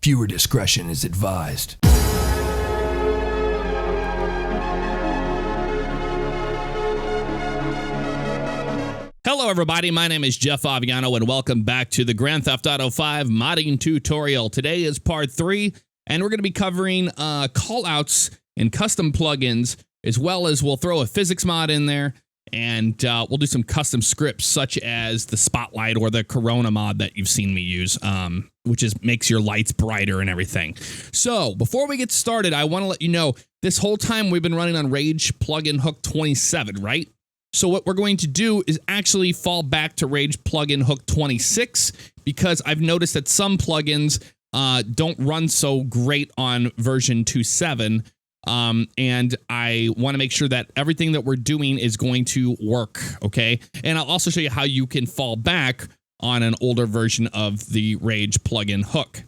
Viewer discretion is advised. Hello, everybody. My name is jfavignano, and welcome back to the Grand Theft Auto 5 modding tutorial. Today is part 3, and we're going to be covering callouts and custom plugins, as well as we'll throw a physics mod in there, and we'll do some custom scripts, such as the Spotlight or the Corona mod that you've seen me use, which makes your lights brighter and everything. So, before we get started, I want to let you know, this whole time we've been running on Rage plugin hook 27, right? So what we're going to do is actually fall back to Rage plugin hook 26, because I've noticed that some plugins don't run so great on version 2.7, and I want to make sure that everything that we're doing is going to work, okay? And I'll also show you how you can fall back on an older version of the Rage plugin hook.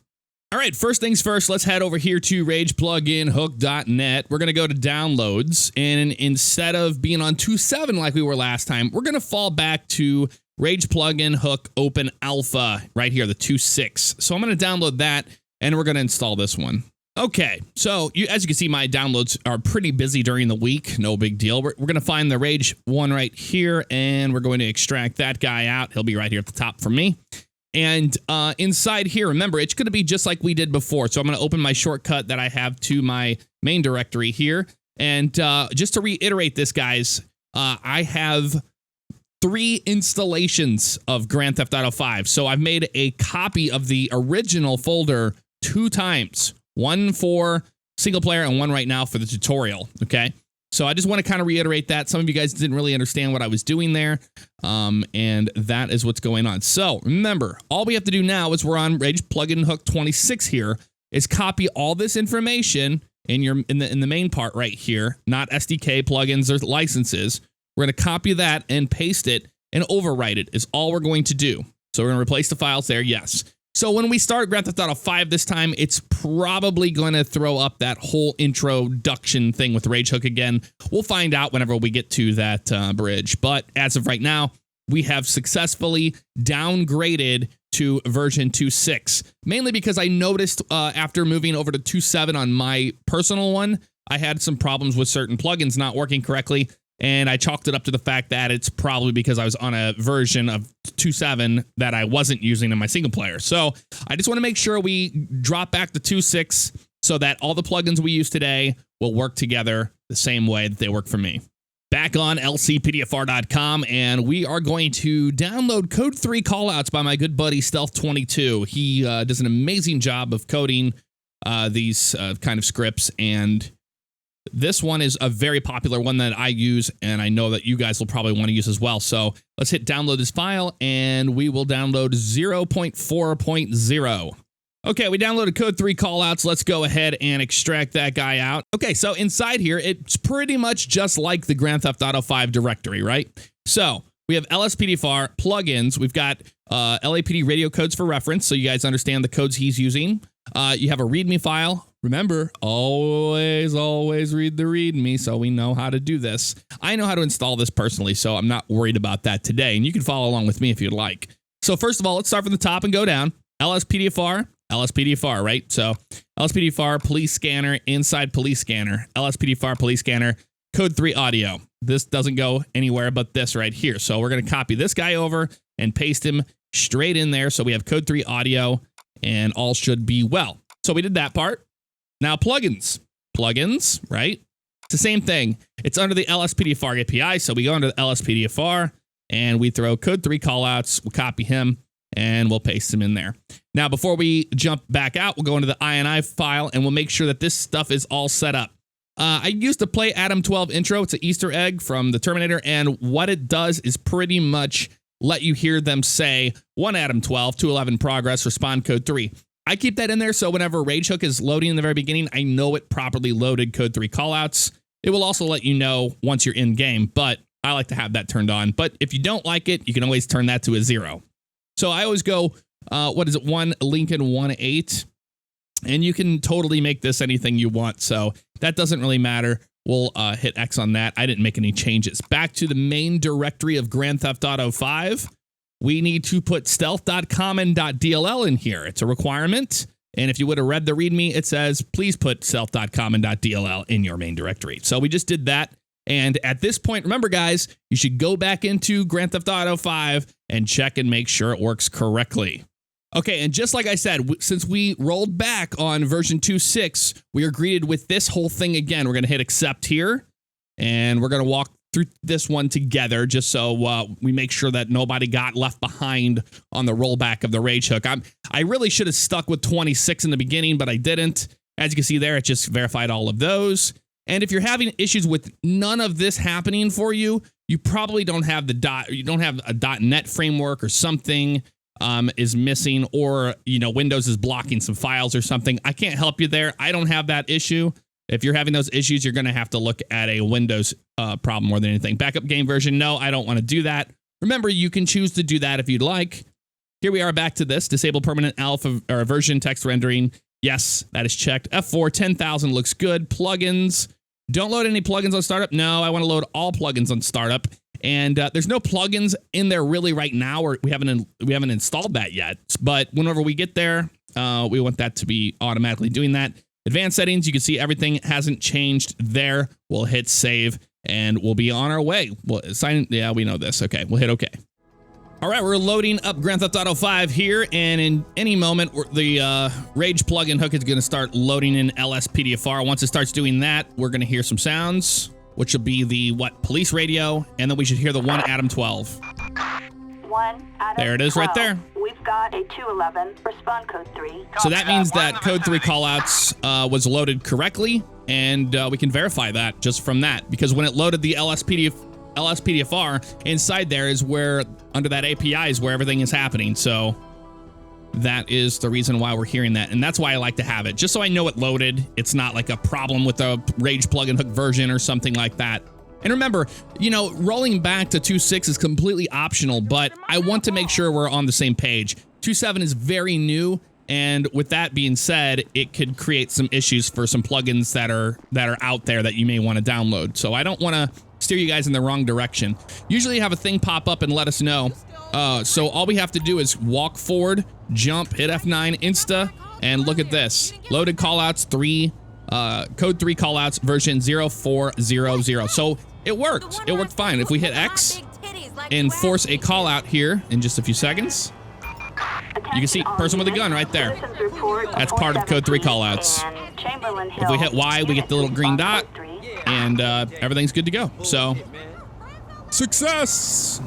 All right, first things first, let's head over here to ragepluginhook.net. We're going to go to downloads, and instead of being on 2.7 like we were last time, we're going to fall back to Rage Plugin Hook Open Alpha right here, the 2.6. So I'm going to download that, and we're going to install this one. Okay, so as you can see, my downloads are pretty busy during the week. No big deal. We're going to find the Rage one right here, and we're going to extract that guy out. He'll be right here at the top for me. And inside here, remember, it's going to be just like we did before. So I'm going to open my shortcut that I have to my main directory here. And just to reiterate this, guys, I have 3 installations of Grand Theft Auto 5. So I've made a copy of the original folder 2 times. One for single player and one right now for the tutorial, okay? So I just want to kind of reiterate that. Some of you guys didn't really understand what I was doing there, and that is what's going on. So remember, all we have to do now is we're on Rage Plugin Hook 26 here, is copy all this information in the main part right here, not SDK plugins or licenses. We're going to copy that and paste it and overwrite it is all we're going to do. So we're going to replace the files there, yes. So when we start Grand Theft Auto 5 this time, it's probably going to throw up that whole introduction thing with Rage Hook again. We'll find out whenever we get to that bridge. But as of right now, we have successfully downgraded to version 2.6. Mainly because I noticed after moving over to 2.7 on my personal one, I had some problems with certain plugins not working correctly. And I chalked it up to the fact that it's probably because I was on a version of 2.7 that I wasn't using in my single player. So I just want to make sure we drop back to 2.6 so that all the plugins we use today will work together the same way that they work for me. Back on lcpdfr.com, and we are going to download Code 3 Callouts by my good buddy Stealth22. He does an amazing job of coding these kind of scripts, and this one is a very popular one that I use, and I know that you guys will probably want to use as well. So let's hit download this file, and we will download 0.4.0. Okay, we downloaded Code 3 Callouts. Let's go ahead and extract that guy out. Okay, so inside here, it's pretty much just like the Grand Theft Auto 5 directory, right? So we have LSPDFR plugins. We've got LAPD radio codes for reference, so you guys understand the codes he's using. You have a README file. Remember, always read the README so we know how to do this. I know how to install this personally, so I'm not worried about that today, and you can follow along with me if you'd like. So first of all, let's start from the top and go down. LSPDFR, right? So LSPDFR, police scanner, inside police scanner, LSPDFR, police scanner, Code 3 audio. This doesn't go anywhere but this right here. So we're going to copy this guy over and paste him straight in there. So we have Code 3 audio, and all should be well. So we did that part. Now plugins, right? It's the same thing. It's under the LSPDFR API. So we go under the LSPDFR and we throw Code 3 Callouts. We'll copy him and we'll paste him in there. Now, before we jump back out, we'll go into the INI file and we'll make sure that this stuff is all set up. I used to play Adam 12 intro. It's an Easter egg from the Terminator. And what it does is pretty much let you hear them say 1 Adam 12, 211 progress, respond Code 3. I keep that in there so whenever Rage Hook is loading in the very beginning, I know it properly loaded Code 3 Callouts. It will also let you know once you're in game, but I like to have that turned on. But if you don't like it, you can always turn that to a 0. So I always go, 1 Lincoln 1.8, and you can totally make this anything you want. So that doesn't really matter. We'll hit X on that. I didn't make any changes. Back to the main directory of Grand Theft Auto 5. We need to put stealth.common.dll in here. It's a requirement. And if you would have read the README, it says, please put self.com and .dll in your main directory. So we just did that. And at this point, remember, guys, you should go back into Grand Theft Auto 5 and check and make sure it works correctly. Okay, and just like I said, since we rolled back on version 2.6, we are greeted with this whole thing again. We're going to hit accept here, and we're going to walk through this one together just so we make sure that nobody got left behind on the rollback of the Rage Hook. I really should have stuck with 26 in the beginning, but I didn't. As you can see there, it just verified all of those. And if you're having issues with none of this happening for you, you probably don't have you don't have a .NET framework or something is missing, or Windows is blocking some files or something. I can't help you there. I don't have that issue. If you're having those issues, you're going to have to look at a Windows problem more than anything. Backup game version, no, I don't want to do that. Remember, you can choose to do that if you'd like. Here we are back to this. Disable permanent alpha or version text rendering. Yes, that is checked. F4, 10,000 looks good. Plugins. Don't load any plugins on startup. No, I want to load all plugins on startup. And there's no plugins in there really right now, or we haven't installed that yet. But whenever we get there, we want that to be automatically doing that. Advanced settings, you can see everything hasn't changed there. We'll hit save and we'll be on our way. We'll sign. Yeah, we know this. Okay, we'll hit OK. All right, we're loading up Grand Theft Auto 5 here, and in any moment, the Rage plugin hook is going to start loading in LSPDFR. Once it starts doing that, we're going to hear some sounds, which will be the police radio, and then we should hear the 1 Adam 12. 1 Adam there it is 12. Right there. We've got a 211, respond code 3. So that means that code 3 callouts was loaded correctly, and we can verify that just from that, because when it loaded the LSPDFR, inside there is where, under that API is where everything is happening. So that is the reason why we're hearing that. And that's why I like to have it, just so I know it loaded. It's not like a problem with the Rage plugin hook version or something like that. And remember, rolling back to 2.6 is completely optional, but I want to make sure we're on the same page. 2.7 is very new. And with that being said, it could create some issues for some plugins that are out there that you may want to download. So I don't want to steer you guys in the wrong direction. Usually you have a thing pop up and let us know. So all we have to do is walk forward, jump, hit F9, insta, and look at this. Loaded callouts 3, code 3 callouts version 0400. So it worked. It worked fine. If we hit X and force a callout here in just a few seconds, you can see person with a gun right there. That's part of code 3 callouts. If we hit Y, we get the little green dot, and everything's good to go. So, success!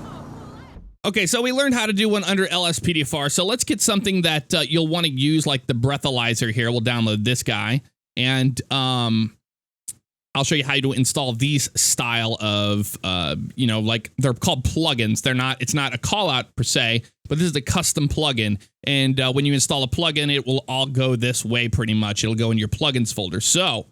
Okay, so we learned how to do one under LSPDFR. So let's get something that you'll want to use, like the Breathalyzer here. We'll download this guy, and I'll show you how to install these style of, like they're called plugins. It's not a call out per se, but this is a custom plugin. And when you install a plugin, it will all go this way pretty much. It'll go in your plugins folder. So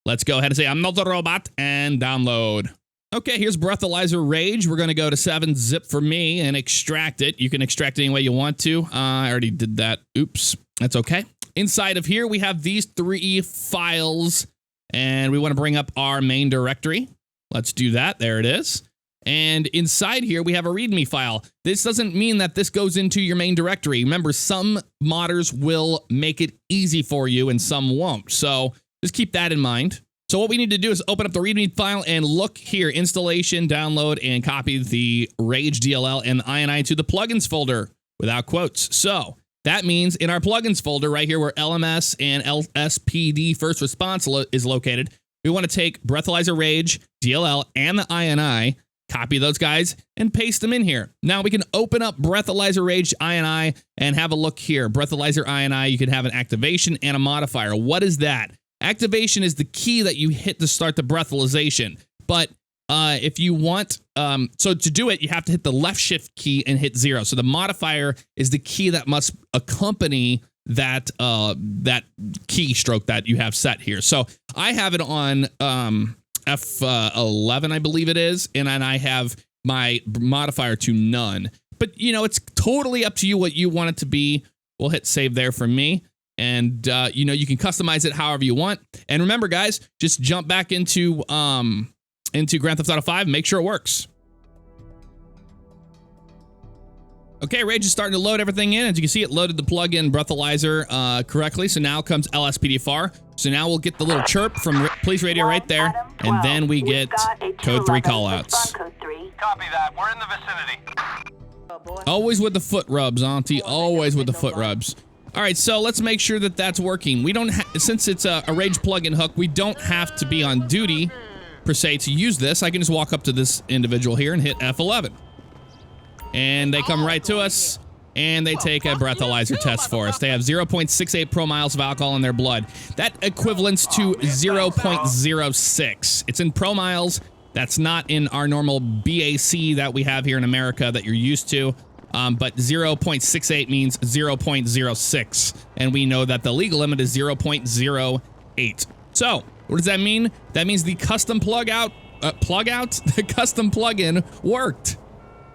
let's go ahead and say, I'm not a robot, and download. Okay, here's Breathalyzer Rage. We're going to go to 7-zip for me and extract it. You can extract it any way you want to. I already did that. Oops, that's okay. Inside of here, we have these 3 files. And we want to bring up our main directory. Let's do that. There it is. And inside here, we have a README file. This doesn't mean that this goes into your main directory. Remember, some modders will make it easy for you and some won't. So just keep that in mind. So what we need to do is open up the README file and look here, installation, download, and copy the Rage DLL and the INI to the plugins folder without quotes. So that means in our plugins folder right here where LMS and LSPD first response is located, we want to take Breathalyzer Rage, DLL, and the INI, copy those guys, and paste them in here. Now we can open up Breathalyzer Rage INI and have a look here. Breathalyzer INI, you can have an activation and a modifier. What is that? Activation is the key that you hit to start the breathalization. But if you want, so to do it, you have to hit the left shift key and hit 0. So the modifier is the key that must accompany that keystroke that you have set here. So I have it on F11, I believe it is, and then I have my modifier to none. But it's totally up to you what you want it to be. We'll hit save there for me. And, you can customize it however you want. And remember, guys, just jump back into Grand Theft Auto 5 and make sure it works. Okay, Rage is starting to load everything in. As you can see, it loaded the plugin Breathalyzer correctly. So now comes LSPDFR. So now we'll get the little chirp from Police Radio right there. And then we get code 3 callouts. Copy that. We're in the vicinity. Always with the foot rubs, Auntie. Always with the foot rubs. All right, so let's make sure that that's working. We don't, since it's a Rage plugin hook, we don't have to be on duty per se to use this. I can just walk up to this individual here and hit F11. And they come right to us, and they take a breathalyzer test for us. They have 0.68 promiles of alcohol in their blood. That equivalents to 0.06. It's in promiles. That's not in our normal BAC that we have here in America that you're used to. But 0.68 means 0.06. And we know that the legal limit is 0.08. So, what does that mean? That means the custom the custom plugin worked.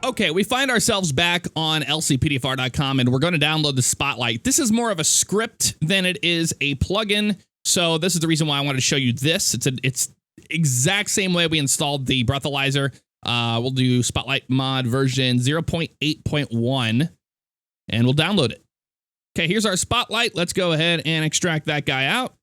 Okay, we find ourselves back on lcpdfr.com, and we're going to download the Spotlight. This is more of a script than it is a plugin, so this is the reason why I wanted to show you this. It's exact same way we installed the Breathalyzer. We'll do Spotlight mod version 0.8.1, and we'll download it. Okay, here's our Spotlight. Let's go ahead and extract that guy out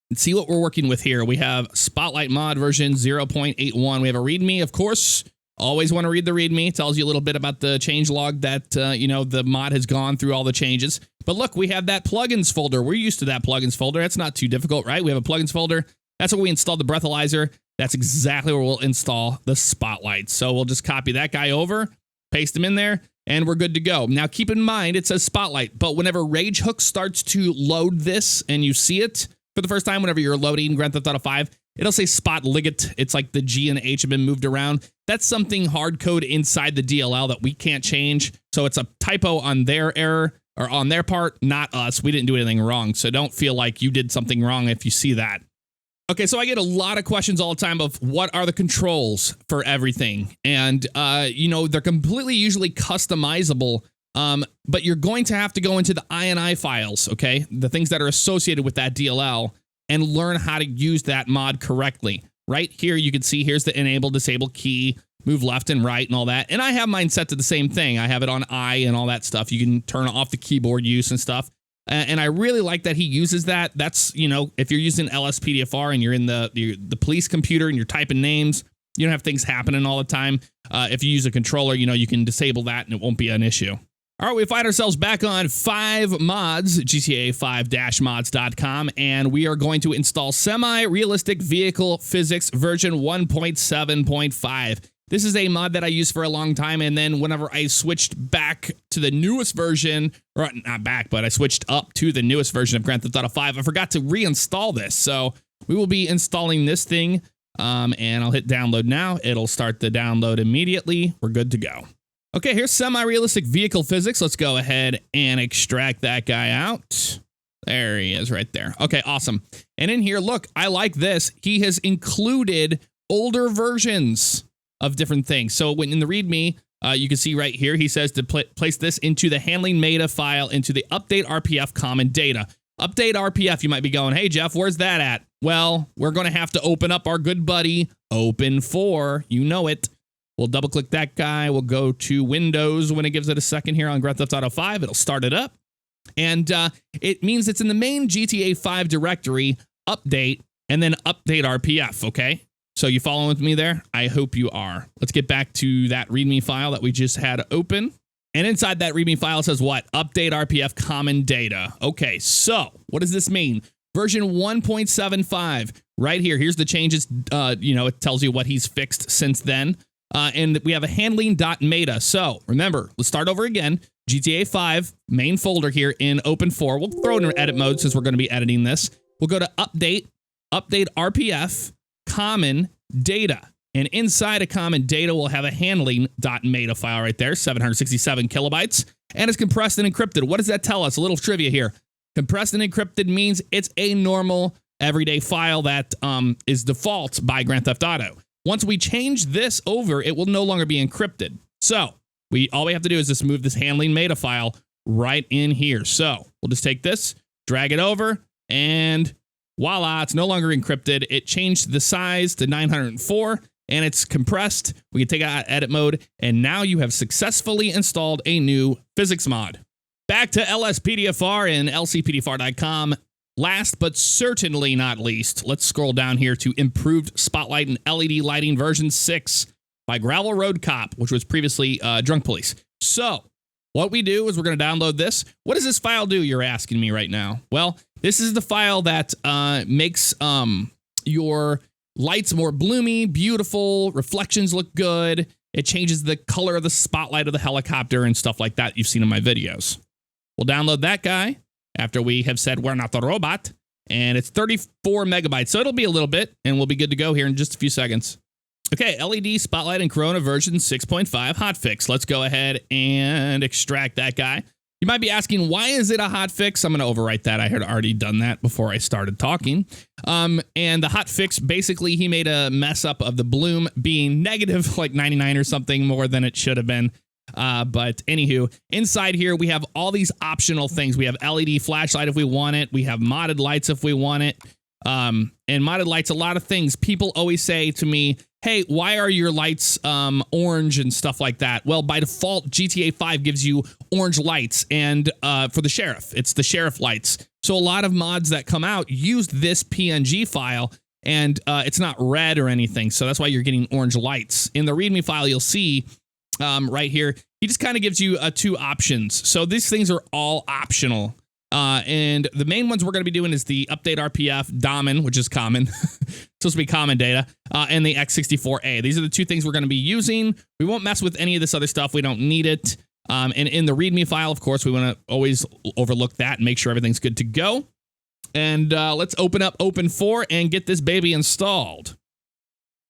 and see what we're working with here. We have Spotlight mod version 0.81. We have a README, of course. Always want to read the README. It tells you a little bit about the changelog that, the mod has gone through all the changes. But look, we have that plugins folder. We're used to that plugins folder. That's not too difficult, right? We have a plugins folder. That's where we installed the Breathalyzer. That's exactly where we'll install the Spotlight. So we'll just copy that guy over, paste him in there, and we're good to go. Now, keep in mind, it says Spotlight, but whenever Rage Hook starts to load this and you see it for the first time, whenever you're loading Grand Theft Auto 5, it'll say Spotlight. It's like the G and H have been moved around. That's something hard code inside the DLL that we can't change. So it's a typo on their error or on their part, not us. We didn't do anything wrong. So don't feel like you did something wrong if you see that. Okay, so I get a lot of questions all the time of what are the controls for everything. And, they're completely usually customizable, but you're going to have to go into the INI files, okay? The things that are associated with that DLL and learn how to use that mod correctly. Right here, you can see here's the enable, disable key, move left and right and all that. And I have mine set to the same thing. I have it on I and all that stuff. You can turn off the keyboard use and stuff. And I really like that he uses that. That's, if you're using LSPDFR and you're in the police computer and you're typing names, you don't have things happening all the time. If you use a controller, you can disable that and it won't be an issue. All right, we find ourselves back on 5 mods, GTA5-mods.com, and we are going to install Semi-Realistic Vehicle Physics version 1.7.5. This is a mod that I used for a long time, and then whenever I switched back to the newest version, or not back, but I switched up to the newest version of Grand Theft Auto 5, I forgot to reinstall this. So we will be installing this thing, and I'll hit download now. It'll start the download immediately. We're good to go. Okay, here's Semi-Realistic Vehicle Physics. Let's go ahead and extract that guy out. There he is right there. Okay, awesome. And in here, look, I like this. He has included older versions of different things. So when in the README, you can see right here, he says to place this into the handling meta file into the update RPF common data. Update RPF, you might be going, hey, Jeff, where's that at? Well, we're going to have to open up our good buddy, Open4. You know it. We'll double click that guy. We'll go to Windows when it gives it a second here on Grand Theft Auto 5. It'll start it up. And it means it's in the main GTA 5 directory, update, and then update RPF, okay? So you following with me there? I hope you are. Let's get back to that README file that we just had open. And inside that README file says what? Update RPF common data. Okay, so what does this mean? Version 1.75 right here. Here's the changes. It tells you what he's fixed since then. And we have a handling.meta. So remember, let's start over again. GTA 5 main folder here in Open4. We'll throw it in edit mode since we're going to be editing this. We'll go to update RPF, common data. And inside of common data, we'll have a handling.meta file right there, 767 kilobytes. And it's compressed and encrypted. What does that tell us? A little trivia here. Compressed and encrypted means it's a normal everyday file that is default by Grand Theft Auto. Once we change this over, it will no longer be encrypted. So all we have to do is just move this handling meta file right in here. So we'll just take this, drag it over, and voila, it's no longer encrypted. It changed the size to 904, and it's compressed. We can take out edit mode, and now you have successfully installed a new physics mod. Back to LSPDFR and lcpdfr.com. Last but certainly not least, let's scroll down here to Improved Spotlight and LED Lighting version 6 by Gravel Road Cop, which was previously Drunk Police. So what we do is we're going to download this. What does this file do, you're asking me right now? Well, this is the file that makes your lights more bloomy, beautiful, reflections look good. It changes the color of the spotlight of the helicopter and stuff like that you've seen in my videos. We'll download that guy after we have said we're not the robot, and it's 34 megabytes, so it'll be a little bit, and we'll be good to go here in just a few seconds. Okay, LED Spotlight and Corona version 6.5 hotfix. Let's go ahead and extract that guy. You might be asking, why is it a hotfix? I'm going to overwrite that. I had already done that before I started talking. And the hotfix, basically, he made a mess up of the bloom being negative, like 99 or something more than it should have been. But anywho, inside here, we have all these optional things. We have LED flashlight if we want it. We have modded lights if we want it. And modded lights, a lot of things. People always say to me, hey, why are your lights orange and stuff like that? Well, by default, GTA 5 gives you orange lights, and for the sheriff, it's the sheriff lights. So a lot of mods that come out use this PNG file, and it's not red or anything. So that's why you're getting orange lights. In the README file, you'll see right here, he just kind of gives you two options. So these things are all optional. And the main ones we're going to be doing is the update RPF, Damen, which is common, supposed to be common data, and the X64A. These are the two things we're going to be using. We won't mess with any of this other stuff. We don't need it. And in the README file, of course, we want to always overlook that and make sure everything's good to go. And let's open up Open4 and get this baby installed.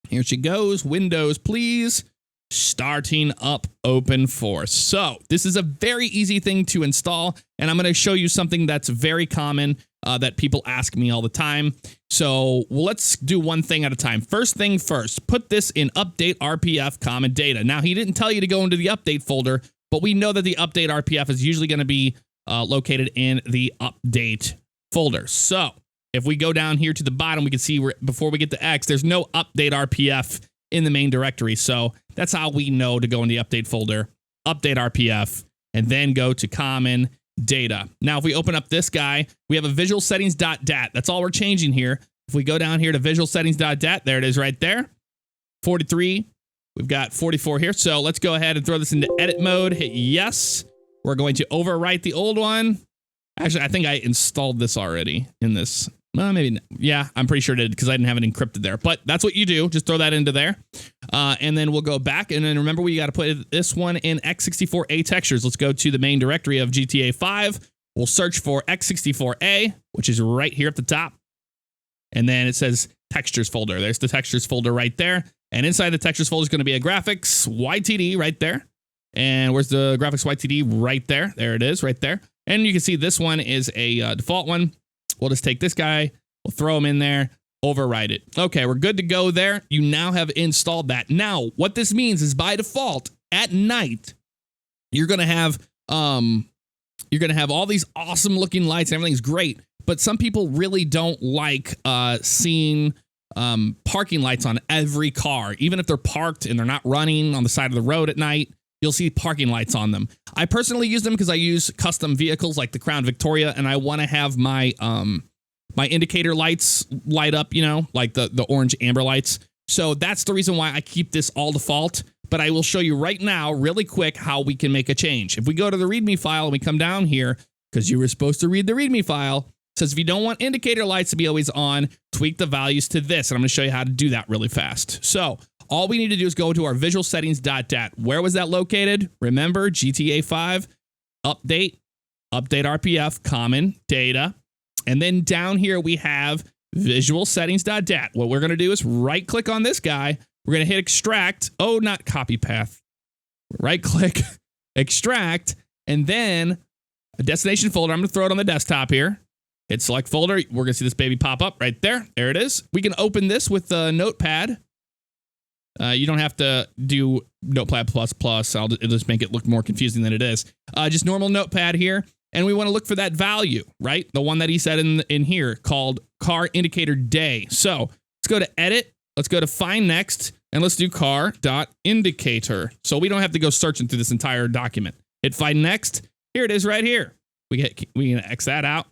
Here she goes. Windows, please. Starting up Open4. So this is a very easy thing to install, and I'm going to show you something that's very common that people ask me all the time. So let's do one thing at a time. First thing first, put this in update RPF common data. Now, he didn't tell you to go into the update folder, but we know that the update RPF is usually going to be located in the update folder. So if we go down here to the bottom, we can see before we get to X, there's no update RPF in the main directory. So that's how we know to go in the update folder, update RPF, and then go to common data. Now, if we open up this guy, we have a visual settings.dat. That's all we're changing here. If we go down here to visual settings.dat, there it is right there. 43. We've got 44 here. So let's go ahead and throw this into edit mode. Hit yes. We're going to overwrite the old one. Actually, I think I installed this already in this. Maybe not. Yeah, I'm pretty sure it did because I didn't have it encrypted there. But that's what you do. Just throw that into there. And then we'll go back. And then remember, we got to put this one in X64A textures. Let's go to the main directory of GTA 5. We'll search for X64A, which is right here at the top. And then it says textures folder. There's the textures folder right there. And inside the textures folder is going to be a graphics YTD right there. And where's the graphics YTD? Right there. There it is right there. And you can see this one is a default one. We'll just take this guy, we'll throw him in there, override it. Okay, we're good to go there. You now have installed that. Now, what this means is by default, at night, you're gonna have all these awesome looking lights and everything's great. But some people really don't like seeing parking lights on every car. Even if they're parked and they're not running on the side of the road at night, you'll see parking lights on them. I personally use them because I use custom vehicles like the Crown Victoria, and I want to have my my indicator lights light up, you know, like the orange amber lights. So that's the reason why I keep this all default. But I will show you right now, really quick, how we can make a change. If we go to the README file and we come down here, because you were supposed to read the README file, it says if you don't want indicator lights to be always on, tweak the values to this. And I'm going to show you how to do that really fast. So all we need to do is go to our visual settings.dat. Where was that located? Remember, GTA 5, update RPF, common data. And then down here we have visual settings.dat. What we're going to do is right click on this guy. We're going to hit extract. Oh, not copy path. Right click, extract, and then a destination folder. I'm going to throw it on the desktop here. Hit select folder. We're going to see this baby pop up right there. There it is. We can open this with the notepad. You don't have to do Notepad++. It'll just make it look more confusing than it is. Just normal Notepad here. And we want to look for that value, right? The one that he said in here called car indicator day. So let's go to edit. Let's go to find next. and let's do car.indicator. So we don't have to go searching through this entire document. Hit find next. Here it is right here. We can X that out.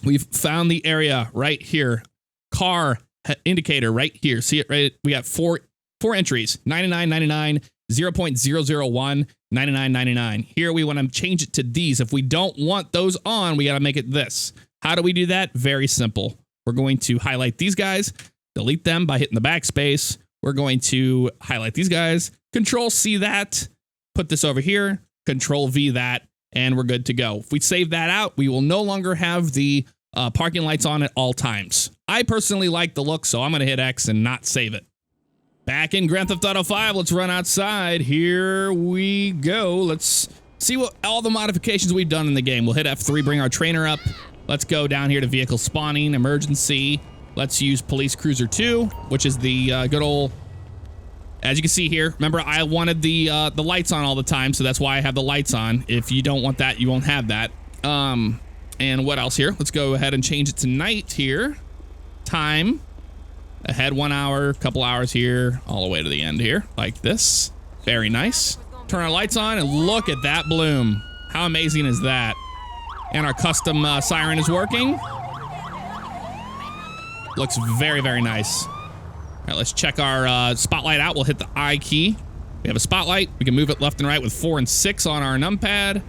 We've found the area right here. Car indicator right here. See it right? We got four entries. 99.99, 0.001, 99.99. Here we want to change it to these. If we don't want those on, we got to make it this. How do we do that? Very simple. We're going to highlight these guys, delete them by hitting the backspace. We're going to highlight these guys, Control C that, put this over here, Control V that, and we're good to go. If we save that out, we will no longer have the parking lights on at all times. I personally like the look, so I'm going to hit X and not save it. Back in Grand Theft Auto 5, let's run outside. Here we go. Let's see what all the modifications we've done in the game. We'll hit F3, bring our trainer up. Let's go down here to vehicle spawning, emergency. Let's use police cruiser 2, which is the good old, as you can see here. Remember, I wanted the lights on all the time, so that's why I have the lights on. If you don't want that, you won't have that. And what else here? Let's go ahead and change it to night here. Time. Ahead 1 hour, couple hours here, all the way to the end here, like this. Very nice. Turn our lights on and look at that bloom. How amazing is that? And our custom siren is working. Looks very, very nice. All right, let's check our spotlight out. We'll hit the I key. We have a spotlight. We can move it left and right with 4 and 6 on our numpad.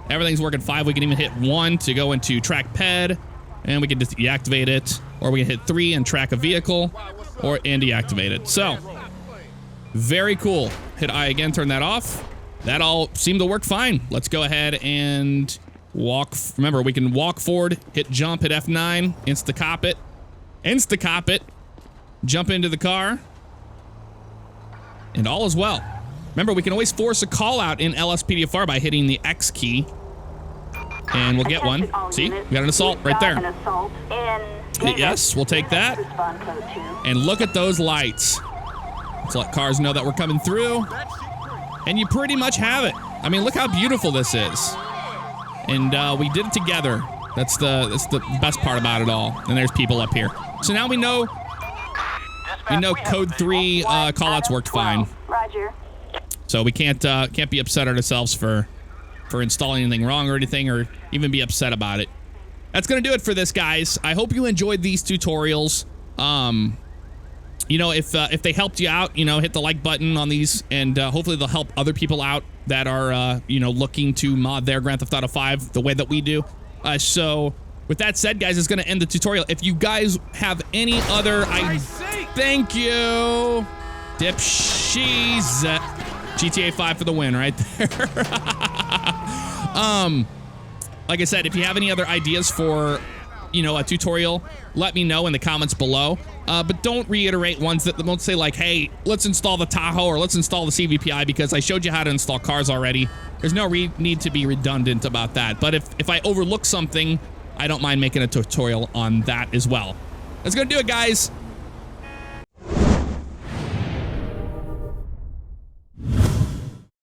Everything's working 5. We can even hit 1 to go into trackpad. And we can just deactivate it. Or we can hit 3 and track a vehicle. And deactivate it. So, very cool. Hit I again, turn that off. That all seemed to work fine. Let's go ahead and walk. Remember, we can walk forward, hit jump, hit F9, insta-cop it. Insta-cop it. Jump into the car. And all is well. Remember, we can always force a call out in LSPDFR by hitting the X key. And we'll get one. See? We got an assault right there. Hit yes, we'll take that. And look at those lights. Let's let cars know that we're coming through. And you pretty much have it. I mean, look how beautiful this is. And we did it together. That's the best part about it all. And there's people up here. So now we know code 3 callouts worked fine. Roger. So we can't be upset at ourselves for installing anything wrong or anything, or even be upset about it. That's gonna do it for this, guys. I hope you enjoyed these tutorials. You know, if they helped you out, you know, hit the like button on these, and hopefully they'll help other people out that are you know, looking to mod their Grand Theft Auto 5 the way that we do. So with that said, guys, it's gonna end the tutorial. If you guys have any other thank you, dipshees. GTA 5 for the win right there. Like I said, if you have any other ideas for, you know, a tutorial, let me know in the comments below. But don't reiterate ones that won't say like, hey, let's install the Tahoe or let's install the CVPI, because I showed you how to install cars already. There's no need to be redundant about that. But if I overlook something, I don't mind making a tutorial on that as well. That's gonna do it, guys.